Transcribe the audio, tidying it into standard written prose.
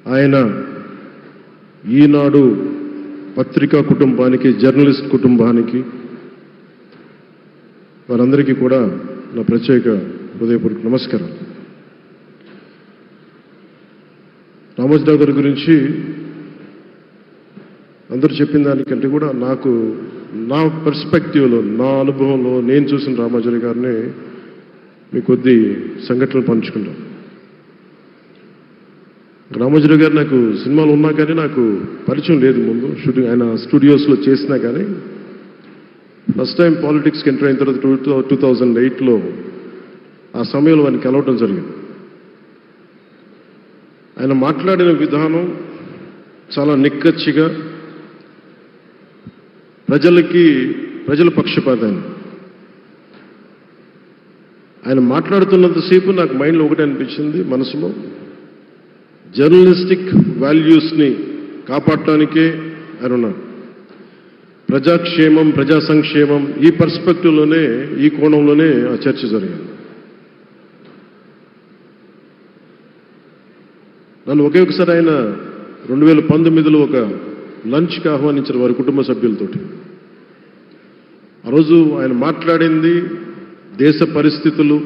ఆయన ఈనాడు పత్రికా కుటుంబానికి, జర్నలిస్ట్ కుటుంబానికి, వారందరికీ కూడా నా ప్రత్యేక హృదయపూర్వక నమస్కారం. రామోజీరావు గారి గురించి అందరూ చెప్పిన దానికంటే కూడా నాకు నా పర్స్పెక్టివ్లో, నా అనుభవంలో నేను చూసిన రామోజీరావు గారిని మీ కొద్ది సంఘటనలు పంచుకుంటాను. రామోజీరావు గారు నాకు సినిమాలు ఉన్నా కానీ నాకు పరిచయం లేదు. ముందు షూటింగ్ ఆయన స్టూడియోస్లో చేసినా కానీ ఫస్ట్ టైం పాలిటిక్స్కి ఎంటర్ అయిన తర్వాత 2008లో ఆ సమయంలో ఆయన్ని కలవటం జరిగింది. ఆయన మాట్లాడిన విధానం చాలా నిక్కచ్చిగా, ప్రజల పక్షపాతాన్ని. ఆయన మాట్లాడుతున్నంతసేపు నాకు మైండ్లో ఒకటే అనిపించింది, మనసులో జర్నలిస్టిక్ వాల్యూస్ని కాపాడటానికే ఆయన ఉన్నారు. ప్రజాక్షేమం, ప్రజా సంక్షేమం, ఈ పర్స్పెక్టివ్లోనే, ఈ కోణంలోనే ఆ చర్చ జరిగింది. నన్ను ఒకే ఒకసారి ఆయన 2019లో ఒక లంచ్కి ఆహ్వానించారు వారి కుటుంబ సభ్యులతోటి. ఆ రోజు ఆయన మాట్లాడింది దేశ పరిస్థితులు,